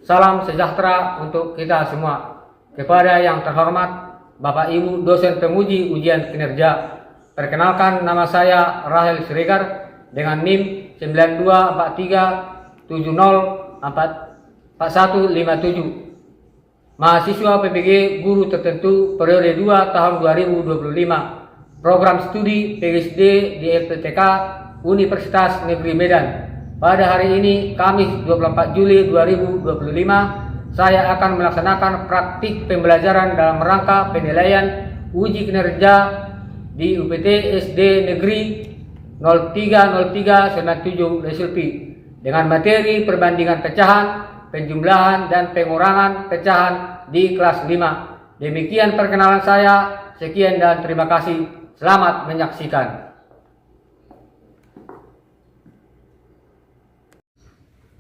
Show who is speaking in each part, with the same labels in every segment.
Speaker 1: Salam sejahtera untuk kita semua. Kepada yang terhormat Bapak Ibu dosen penguji ujian kinerja, perkenalkan nama saya Rahel Siregar dengan NIM 9243704157. Mahasiswa PPG Guru Tertentu periode 2 tahun 2025. Program studi PhD di FPTK Universitas Negeri Medan. Pada hari ini, Kamis 24 Juli 2025, saya akan melaksanakan praktik pembelajaran dalam rangka penilaian uji kinerja di UPT SD Negeri 030397 Lesulpi dengan materi perbandingan pecahan, penjumlahan, dan pengurangan pecahan di kelas 5. Demikian perkenalan saya. Sekian dan terima kasih. Selamat menyaksikan.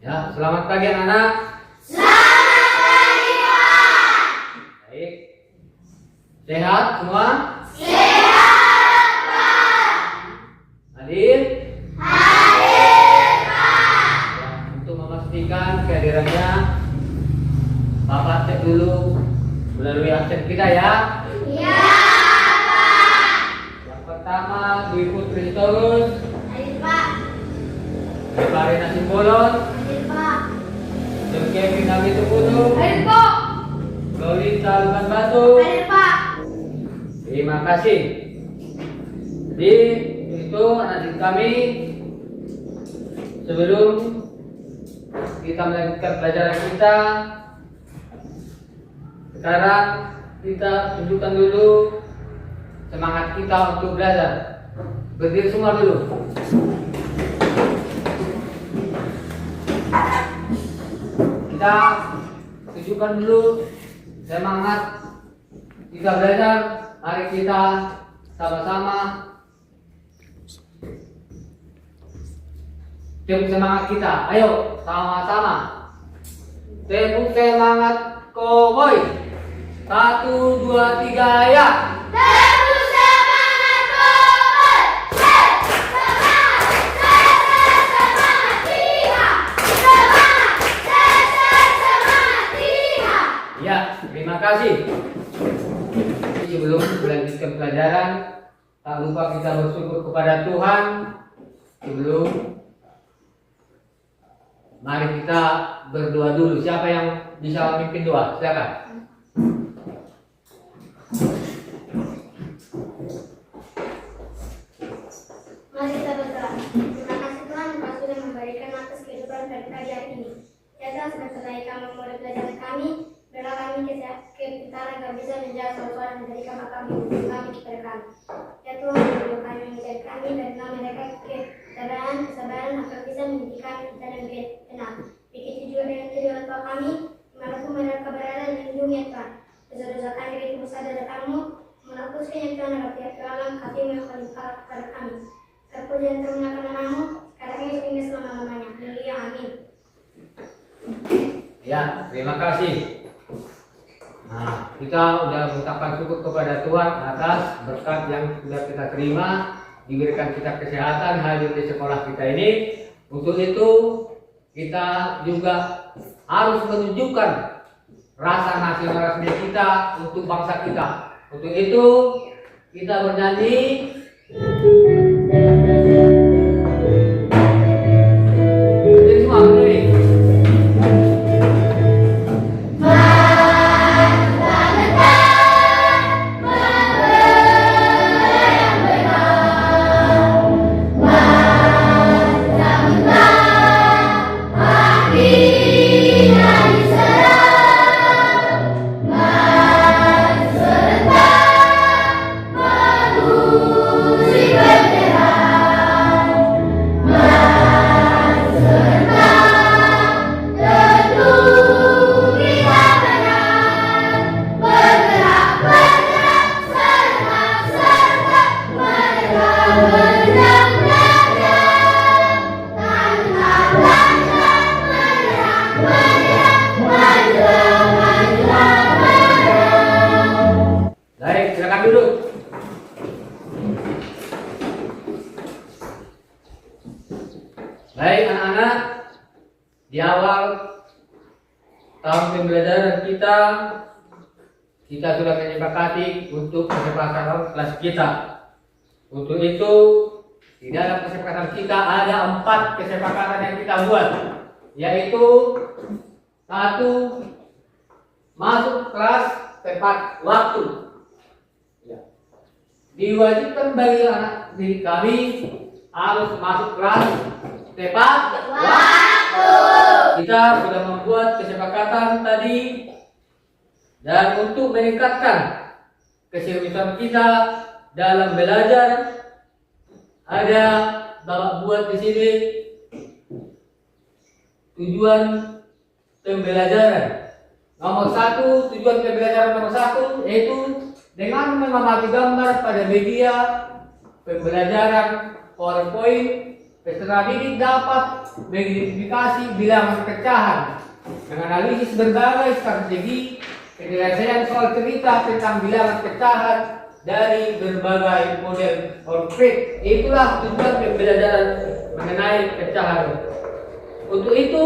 Speaker 1: Ya, selamat pagi anak-anak.
Speaker 2: Selamat pagi, Pak.
Speaker 1: Baik. Sehat semua?
Speaker 2: Sehat, Pak.
Speaker 1: Hadir?
Speaker 2: Hadir, Pak.
Speaker 1: Ya, untuk memastikan kehadirannya, Bapak cek dulu melalui absen kita ya.
Speaker 2: Ya, Pak.
Speaker 1: Yang pertama, Dwi Putri Torus,
Speaker 2: Hadir, Pak.
Speaker 1: Marina Simbolon,
Speaker 2: Hadir, Pak.
Speaker 1: John Kevin Nabi Tukudu,
Speaker 2: Hadir, Pak.
Speaker 1: Lolita Lukan Batu.
Speaker 2: Hadir, Pak.
Speaker 1: Terima kasih. Jadi itu anak kami, sebelum kita melanjutkan pelajaran kita, sekarang kita tunjukkan dulu semangat kita untuk belajar. Berdiri semua dulu. Kita tunjukkan dulu semangat kita belajar. Mari kita sama-sama tepuk semangat kita. Ayo sama-sama tepuk semangat koboi. 1, 2, 3 ya.
Speaker 2: Tepuk semangat, Koboi. Semangat, semangat, iya. Semangat, iya.
Speaker 1: Ya, terima kasih. Sebelum melanjutkan pelajaran, tak lupa kita bersyukur kepada Tuhan. Sebelum, mari kita berdoa dulu. Siapa yang bisa memimpin doa? Silakan.
Speaker 2: Mari kita berdoa. Terima kasih Tuhan, Engkau sudah memberikan atas kehidupan pada pagi hari ini. Ya Tuhan, sebentar lagi kami memulai pelajaran kami. Berilah kami kepintaran agar bisa menjawab soal-soal yang dari kami kepada kami. Ya Tuhan, berilah kami menjadi kami dan kami mereka kesabaran agar bisa mendidikan kita dengan benar. Begitu juga dengan kedua orang tua kami, dimanapun mereka berada, lindungi ya Tuhan. Dosa-dosa kami dari dosa darah-Mu, menghapuskan yang Tuhan agar tiap dalam hati-Mu yang paling parah kepada kami. Terpuji dan termuliakan nama-Mu, sekarang ini hingga selama-lamanya. Haleluya, amin.
Speaker 1: Ya, terima kasih. Nah, kita sudah mengucapkan syukur kepada Tuhan atas berkat yang sudah kita terima, diberikan kita kesehatan hadir di sekolah kita ini. Untuk itu kita juga harus menunjukkan rasa nasionalisme kita untuk bangsa kita. Untuk itu kita bernyanyi. Jadi semua berdiri.
Speaker 2: Musik
Speaker 1: tahun pembelajaran kita sudah menyepakati untuk kesepakatan kelas kita. Untuk itu di dalam kesepakatan kita ada 4 kesepakatan yang kita buat, yaitu 1. Masuk kelas tepat waktu. Ya. Diwajibkan bagi anak didik kami harus masuk kelas tepat waktu. Kita sudah membuat kesepakatan tadi, dan untuk meningkatkan keseriusan kita dalam belajar, ada Bapak buat di sini tujuan pembelajaran. Nomor 1, tujuan pembelajaran nomor 1 yaitu dengan mengamati gambar pada media pembelajaran PowerPoint, peserta didik dapat mengidentifikasi bilangan pecahan, menganalisis berbagai strategi penyelesaian soal cerita tentang bilangan pecahan dari berbagai model PowerPoint. Itulah tujuan pembelajaran mengenai pecahan. Untuk itu,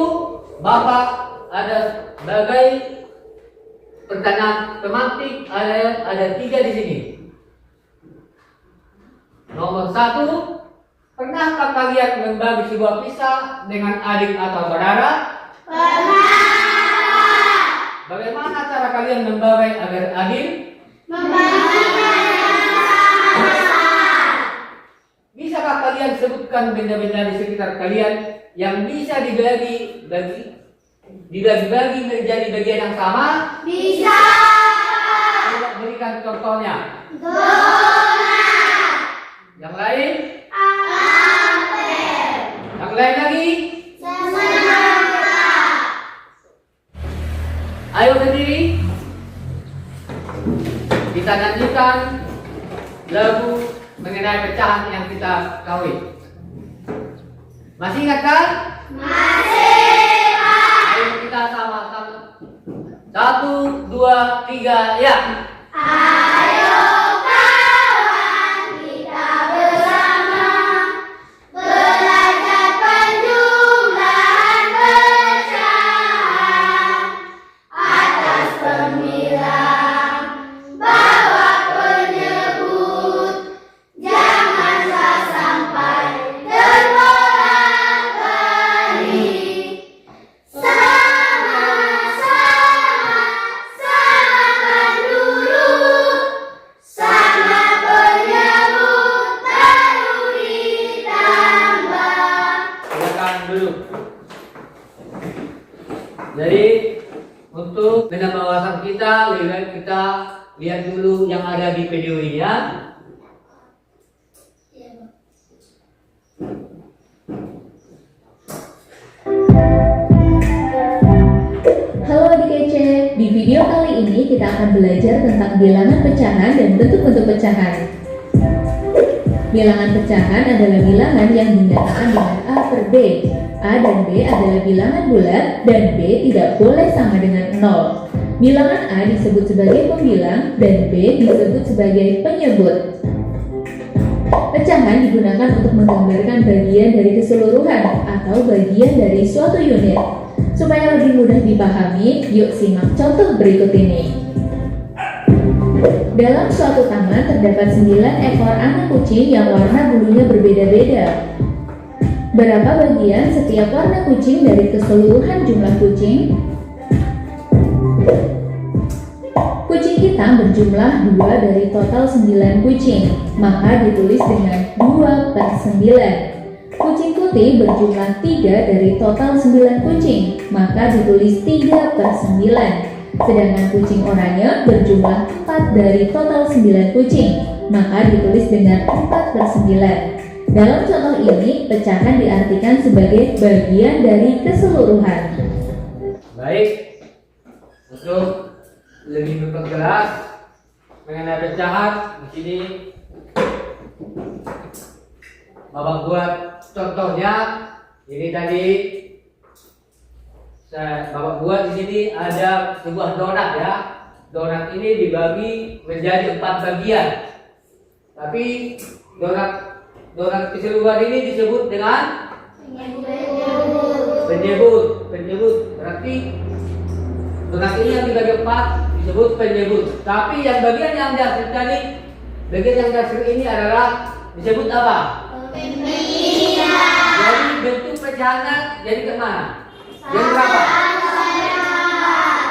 Speaker 1: Bapak ada sebagai pertanyaan tematik ada 3 di sini. Nomor 1, pernahkah kalian membagi sebuah pisah dengan adik atau saudara?
Speaker 2: Pernah.
Speaker 1: Bagaimana cara kalian membagi agar adil?
Speaker 2: Membaginya
Speaker 1: Bisakah kalian sebutkan benda-benda di sekitar kalian yang bisa dibagi-bagi menjadi bagian yang sama?
Speaker 2: bisa.
Speaker 1: Coba berikan contohnya.
Speaker 2: Donat.
Speaker 1: Yang lain?
Speaker 2: Apel.
Speaker 1: Yang lain lagi?
Speaker 2: Semangka.
Speaker 1: Ayo berdiri. Kita nyanyikan lagu mengenai pecahan yang kita kawin. Masih ingat kan?
Speaker 2: Masih.
Speaker 1: Ayo kita sama-sama. 1, 2, 3, ya.
Speaker 2: Ayo kawan, kita bersama belajar penjumlahan pecahan atas pemilah bawa penyebut, janganlah sampai terulang kali. Sama-sama dulu, sama penyebut baru ditambah.
Speaker 1: Silakan duduk. Jadi untuk menambah wawasan kita, lebih baik kita lihat dulu yang ada di video ini ya.
Speaker 3: Halo adik kece, di video kali ini kita akan belajar tentang bilangan pecahan dan bentuk-bentuk pecahan. Bilangan pecahan adalah bilangan yang dinyatakan dengan A per B. A dan B adalah bilangan bulat dan B tidak boleh sama dengan 0. Bilangan A disebut sebagai pembilang dan B disebut sebagai penyebut. Pecahan digunakan untuk menggambarkan bagian dari keseluruhan atau bagian dari suatu unit. Supaya lebih mudah dipahami, yuk simak contoh berikut ini. Dalam suatu taman terdapat 9 ekor anak kucing yang warna bulunya berbeda-beda. Berapa bagian setiap warna kucing dari keseluruhan jumlah kucing? Kucing hitam berjumlah 2 dari total 9 kucing, maka ditulis dengan 2 per 9. Kucing putih berjumlah 3 dari total 9 kucing, maka ditulis 3 per 9. Sedangkan kucing oranye berjumlah 4 dari total 9 kucing, maka ditulis dengan 4 per 9. Dalam contoh ini, pecahan diartikan sebagai bagian dari keseluruhan.
Speaker 1: Baik, untuk lebih memperjelas mengenai pecahan di sini, Bapak buat contohnya. Ini tadi Bapak buat di sini ada sebuah donat ya. Donat ini dibagi menjadi 4 bagian. Tapi donat keseluruhan ini disebut dengan penyebut. Berarti Donasi ini yang dibagi 4 disebut penyebut. Tapi yang bagian yang dihasilkan tadi, bagian yang dihasilkan ini adalah disebut apa? Jadi bentuk pecahannya jadi kemana? Jadi berapa?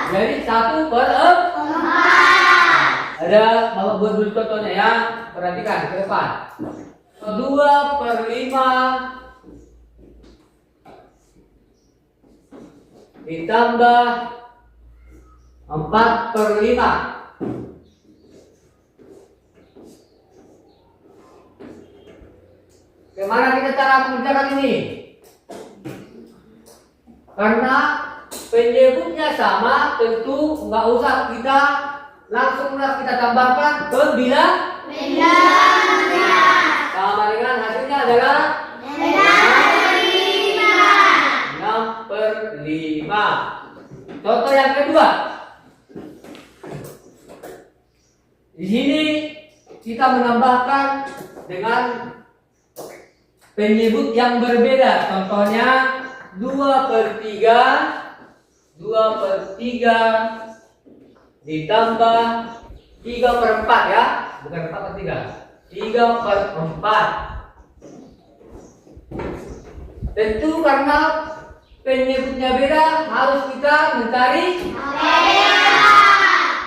Speaker 1: Jadi 1/4. Ada bapak buat dulu contohnya ya. Perhatikan ke depan. 2/5 ditambah 4/5. Bagaimana kita cara mengerjakan ini? Karena penyebutnya sama, tentu nggak usah kita langsung kita tambahkan ke bilangnya. Sama dengan hasilnya adalah 6/5. Contoh yang kedua. Di sini kita menambahkan dengan penyebut yang berbeda. Contohnya 2/3 ditambah 3/4 ya, bukan 4/3, 3/4. Tentu karena penyebutnya beda harus kita mencari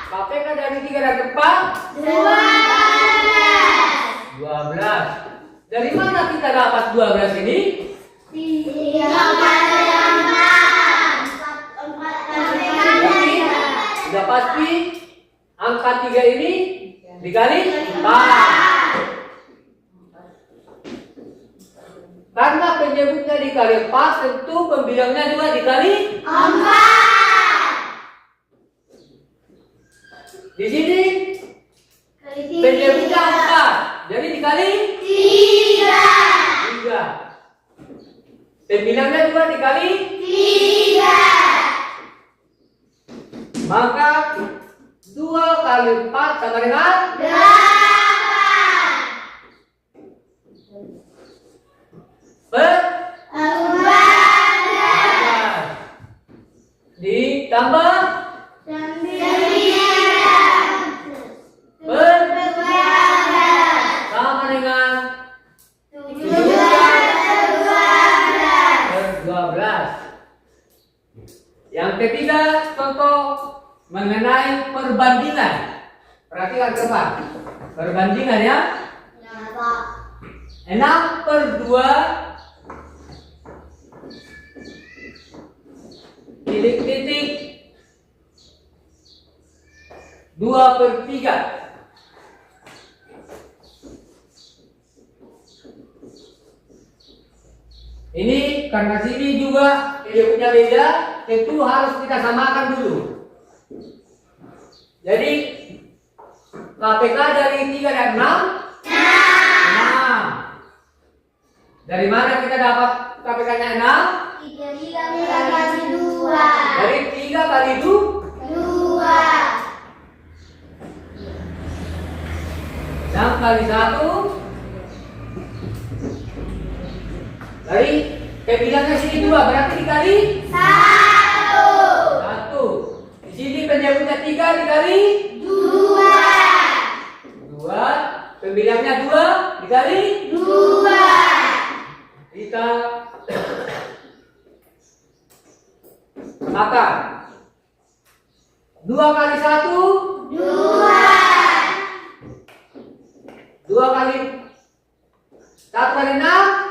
Speaker 1: KPK dari 3 dan 4 12. Dari mana kita dapat 12 ini? Sudah pasti angka 3 ini dikali 4. Karena penyebutnya dikali 4, tentu pembilangnya juga dikali 4. Di sini penyebutnya 4, jadi dikali 3. Pembilangnya juga dikali 3. Maka 2 kali 4 sama dengan 8. Ditambah 9 sama dengan 7/12. Yang ketiga, contoh mengenai perbandingan. Perhatikan ke depan. Perbandingan ya. 6/2 titik 2/3. Ini karena sini juga penyebutnya beda, tentu harus kita samakan dulu. Jadi KPK dari 3 dan 6? 6. Dari mana kita dapat KPK-nya 6?
Speaker 2: 3 kali 2.
Speaker 1: Dari 3 kali 2. 6 kali 1. Dari bilangnya sini 2, berarti dikali 1. Di sini penyebutnya 3 dikali 2. Pembilangnya 2 dikali 2. Kita maka 2 kali 1 2 kali 1 kali 6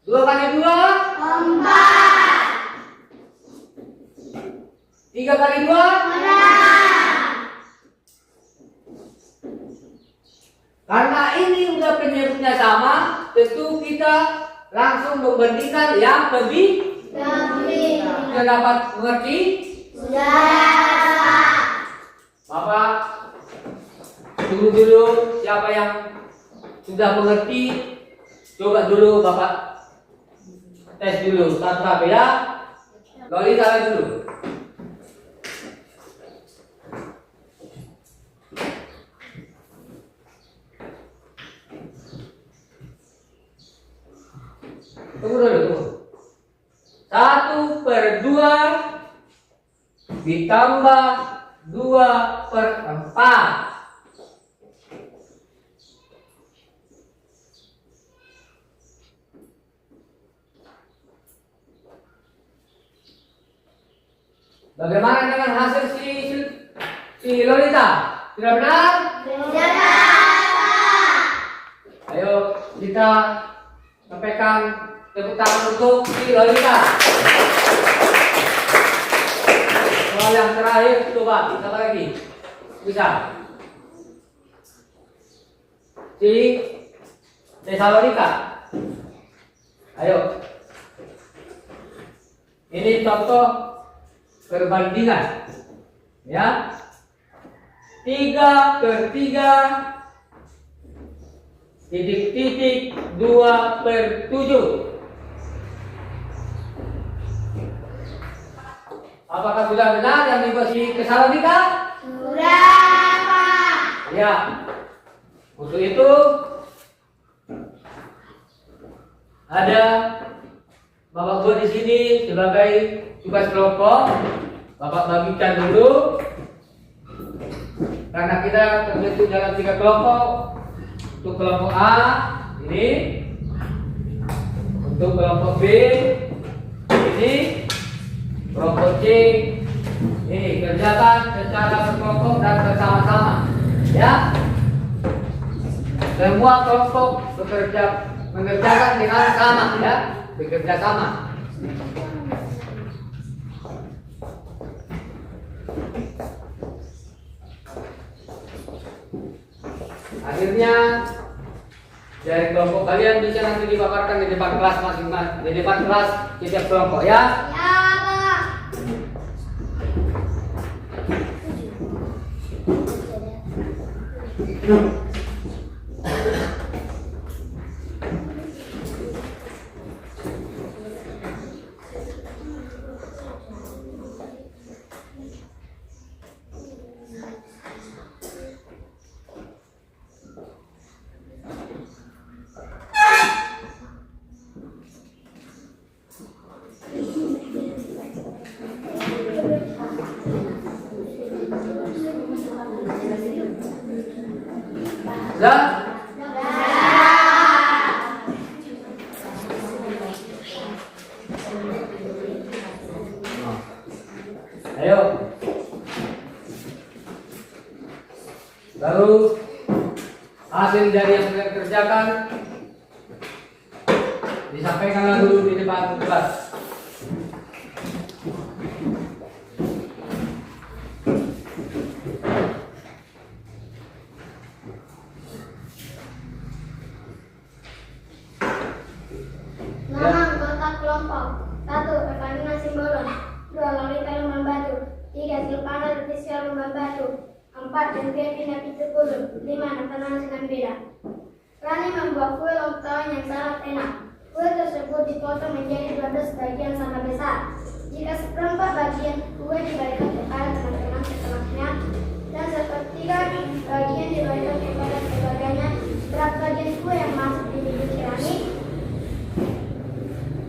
Speaker 1: 2 kali 2 4. 3 kali 2 6. Karena ini udah penyebutnya sama, tentu kita langsung membandingkan yang lebih. Sudah dapat mengerti? Bapak tunggu dulu, siapa yang sudah mengerti, coba dulu Bapak tes dulu satu ya. Loli salah dulu. Tunggu dulu, tunggu. 1/2 ditambah 2/4. Bagaimana dengan hasil si Lolita? Sudah benar? Ayo kita sampaikan tepuk tangan untuk si Lolita. Soal yang terakhir coba siapa lagi? Bisa. Si Lolita. Ayo. Ini contoh perbandingan, ya. 3/3 titik-titik 2/7. Apakah sudah benar yang dibuat si Kesalonika?
Speaker 2: Sudah, Pak.
Speaker 1: Ya. Untuk itu ada Bapak buat di sini sebagai tugas kelompok. Bapak bagikan dulu karena kita terbentuk dalam 3 kelompok. Untuk kelompok A ini, untuk kelompok B ini, kelompok C ini kerjakan secara berkelompok dan bersama-sama, ya. Semua kelompok mengerjakan dengan sama, ya, bekerja sama. Akhirnya dari kelompok kalian bisa nanti dipaparkan di depan kelas masing-masing, di depan kelas setiap kelompok, ya.
Speaker 2: Ya, Pak.
Speaker 1: Sudah? Ayo. Lalu hasil dari yang kalian kerjakan disampaikan dulu di depan kelas.
Speaker 2: Nama anggota kelompok. 1. Evalina Simbolon. 2. Lolita Lumban Batu. 3. Silvana Leticia Lumban Batu. 4. Denvina Pitupulu. 5. Nathanael Sinambeda. Rani membuat kue ulang tahun yang sangat enak. Kue tersebut dipotong menjadi 12 bagian sama besar. Jika seperempat bagian kue diberikan kepada teman-teman sekelasnya dan sepertiga bagian diberikan kepada keluarganya, berapa bagian kue yang masuk di bibir si Rani?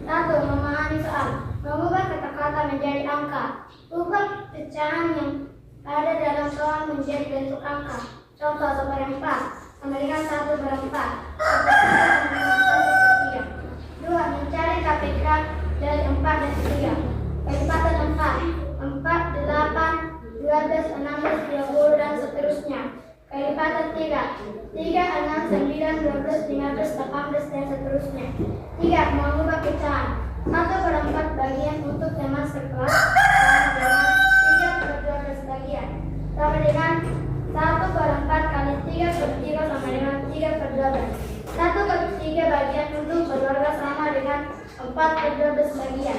Speaker 2: 1. Memahami soal. Mengubah kata-kata menjadi angka. Ubah pecahan yang ada dalam soal menjadi bentuk angka. Contoh seperempat 4 sama dengan 1/4. 2. Mencari KPK dari 4 dan 3. Kelipatan 4, 8, 12, 16, 20 dan seterusnya. Kelipatan 3, 6, 9, 12, 15, 18 dan seterusnya. 3. Mengubah pecahan. 1/4 bagian untuk teman sekelas sama dengan 3/12 bagian. Sama dengan 1/4 kali 3/3 sama dengan 3/12. 1/3 bagian untuk keluarga sama dengan 4/12 bagian.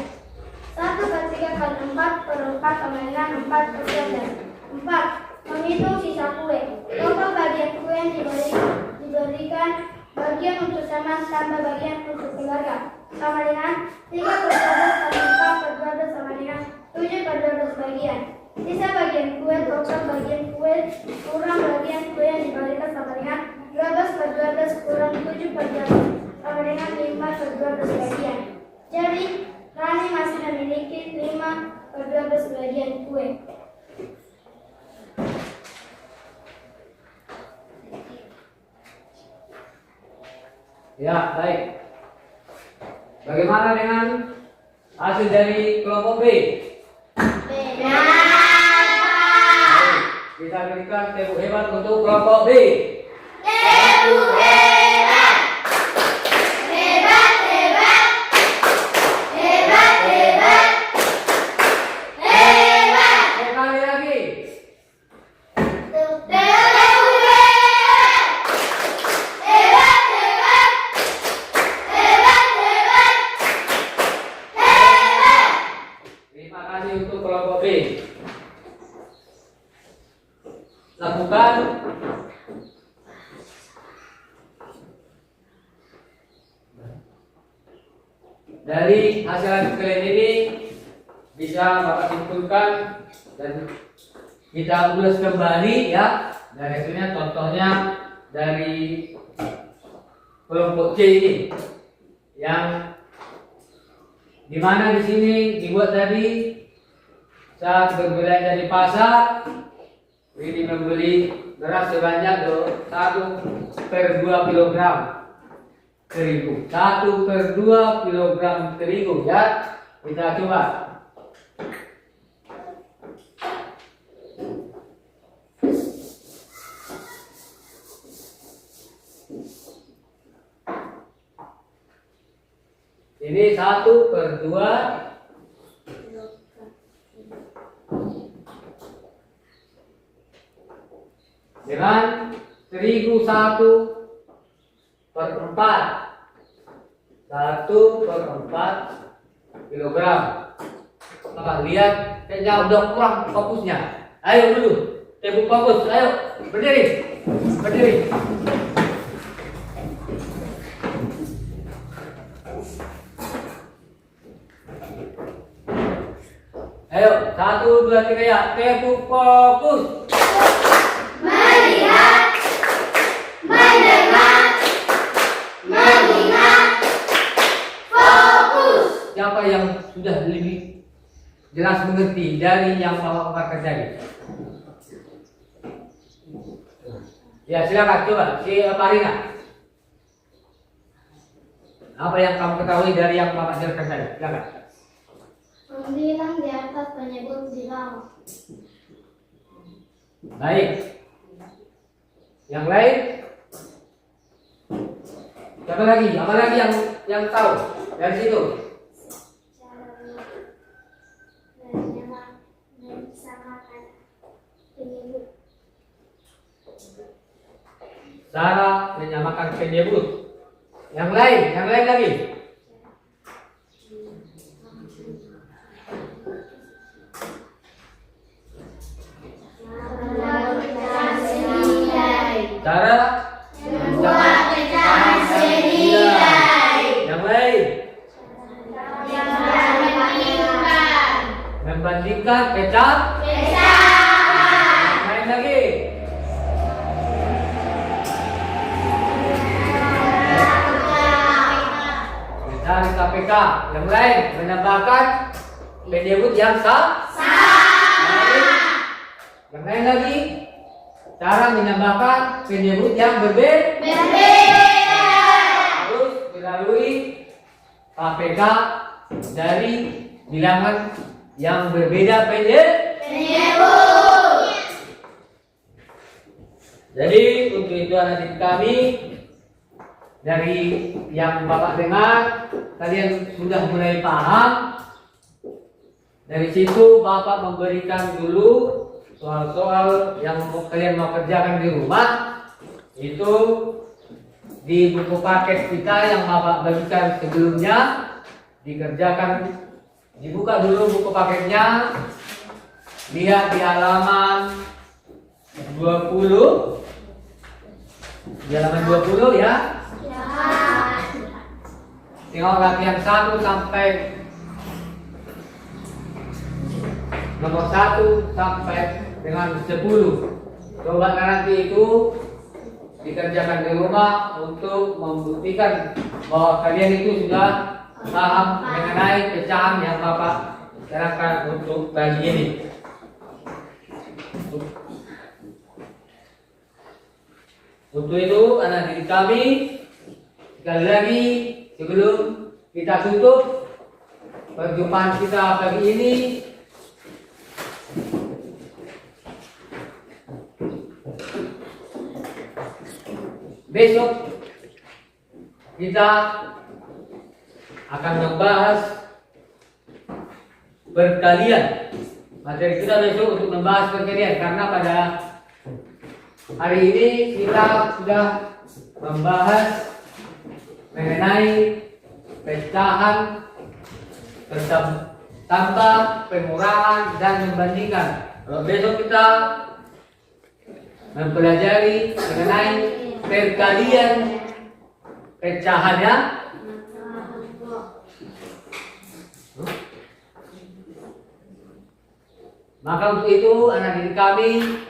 Speaker 2: 1/3 kali 4/4 sama dengan 4/12. 4. Menghitung sisa kue. Total bagian kue yang diberikan bagian untuk teman tambah bagian untuk keluarga sama dengan 3/12 kali 4/12 sama dengan 7/12 bagian. Sisa bagian kue, total bagian kue kurang bagian kue yang diberikan sama dengan 12/12 kurang 7/12 sama dengan 5/12 bagian. Jadi Rani masih dan kue.
Speaker 1: Ya, baik. Bagaimana dengan hasil dari kelompok B? Baik, kita berikan tepuk hebat untuk kelompok B.
Speaker 2: Tepuk hebat! Hebat, hebat! Hebat, hebat! Hebat!
Speaker 1: Sekali lagi.
Speaker 2: Tepuk hebat! Hebat, hebat! Hebat, hebat! Hebat!
Speaker 1: Terima kasih untuk kelompok B. Lakukan dari hasil kalian ini bisa Bapak simpulkan dan kita ulas kembali ya. Dari hasilnya contohnya dari kelompok C ini yang dimana di sini dibuat tadi saat berbelanja di pasar ini membeli beras sebanyak 1/2 kilogram terigu. 1/2 kilogram terigu ya. Kita coba. Ini 1/2 dengan terigu 1/4 kilogram. Maka lihat kayaknya udah kurang fokusnya. Ayo dulu, tepuk fokus. Ayo berdiri, berdiri. Ayo 1, 2, 3 ya. Tepuk fokus.
Speaker 2: Melihat, mendengar, mengingat, fokus.
Speaker 1: Siapa yang sudah lebih jelas mengerti dari yang Bapak kerjain? Ya silakan coba si Parina. Apa yang kamu ketahui dari yang Bapak jelaskan tadi? Silakan.
Speaker 2: Membilang di atas penyebut bilang.
Speaker 1: Baik. Yang lain? Siapa lagi? Apa lagi yang tahu dari situ? Cara menyamakan penyebut. Yang lain lagi. Cara
Speaker 2: Membuat pecahan senilai.
Speaker 1: yang lain
Speaker 2: Membandingkan.
Speaker 1: membandingkan pecahan.
Speaker 2: Pecahan.
Speaker 1: Yang lain lagi. Mencari KPK. Yang lain menambahkan penyebut yang sah. Yang lain lagi cara menambahkan penyebut yang berbeda. Harus melalui KPK dari bilangan yang berbeda
Speaker 2: Penyebut.
Speaker 1: Jadi untuk itu anak kami dari yang Bapak dengar kalian sudah mulai paham. Dari situ Bapak memberikan dulu soal-soal yang kalian mau kerjakan di rumah itu di buku paket kita yang Bapak bagikan sebelumnya dikerjakan. Dibuka dulu buku paketnya, lihat di halaman 20, di halaman 20 ya. Tengok latihan 1 sampai nomor 1 sampai dengan 10. Coba nanti itu dikerjakan di rumah untuk membuktikan bahwa kalian itu sudah paham mengenai pecahan yang Bapak terangkan untuk pagi ini. Untuk itu anak didik kami, sekali lagi sebelum kita tutup perjumpaan kita pagi ini, besok kita akan membahas perkalian. Materi kita besok untuk membahas perkalian karena pada hari ini kita sudah membahas mengenai pecahan, tambah, pengurangan, dan membandingkan. Kalau besok kita mempelajari mengenai perkalian pecahannya, maka untuk itu anak didik kami,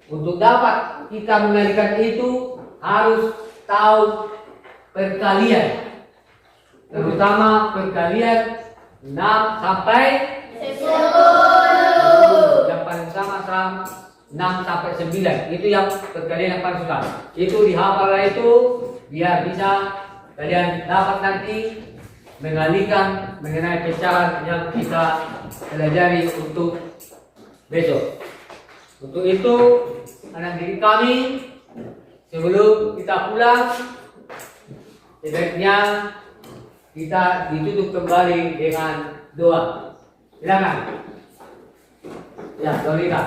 Speaker 1: untuk dapat kita mengendalikan itu harus tahu perkalian, terutama perkalian 6 sampai 10. Yang paling sama 6 sampai 9. Itu yang perkalian yang paling susah. Itu dihafal itu biar bisa kalian dapat nanti mengalihkan mengenai pecahan yang kita pelajari untuk besok. Untuk itu anak didik kami, sebelum kita pulang sebaiknya kita ditutup kembali dengan doa. Silakan. Ya, Dorita.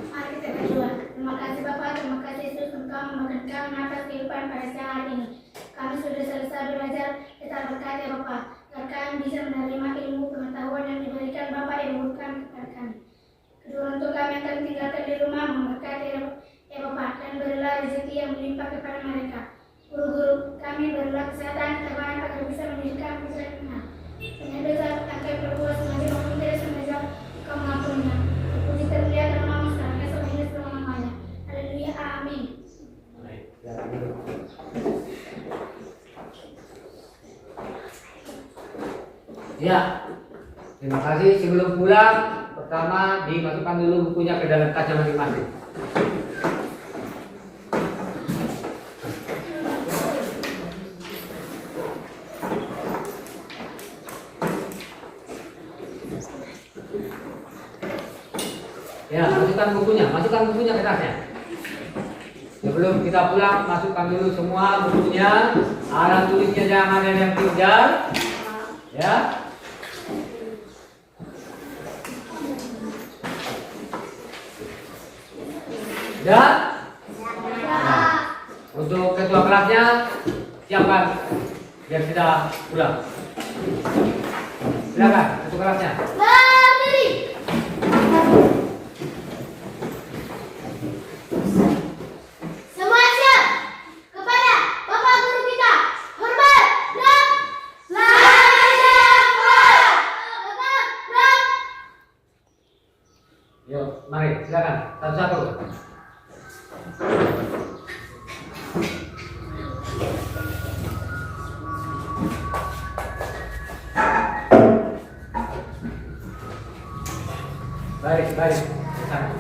Speaker 2: Mari kita berdoa. Terima kasih Bapak, terima kasih Yesus engkau memakan kami atas kehidupan pada siang hari ini. Kami sudah selesai belajar, kita berkati ya Bapak, agar kami bisa menerima ilmu pengetahuan yang diberikan Bapak yang memberikan kepada kami. Kedua untuk kami yang akan tinggalkan di rumah memberkati ya Bapak, dan berilah rezeki yang melimpah kepada mereka. Guru-guru kami berilah kesehatan terbaik agar bisa mendirikan pikiran. Hanya dosa angkai berbuat sengaja maupun tidak sengaja kau mengampunnya. Puji terlihat dan nama sekarang esok ini selama namanya. Haleluya, amin.
Speaker 1: Ya, terima kasih. Sebelum pulang, pertama dimasukkan dulu bukunya ke dalam kaca masing-masing. Ya, masukkan bukunya ke tasnya. Sebelum kita pulang, masukkan dulu semua bukunya. Alat tulisnya jangan ada yang tinggal. Ya. Dan untuk ketua kelasnya siapkan biar kita pulang. Silakan ketua kelasnya.
Speaker 2: Berdiri. Semua siap kepada Bapak Guru kita. Hormat dan
Speaker 1: Yuk, mari silakan satu-satu. Baris. Satu.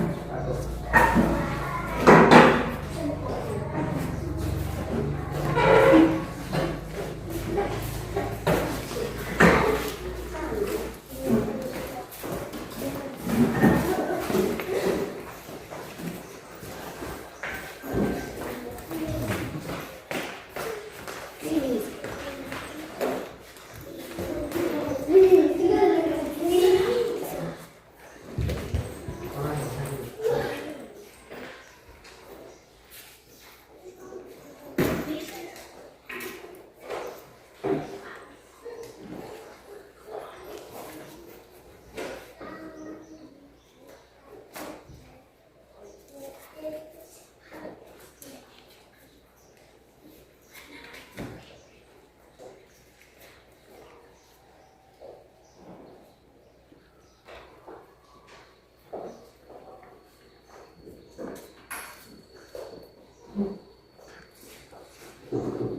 Speaker 1: Thank you.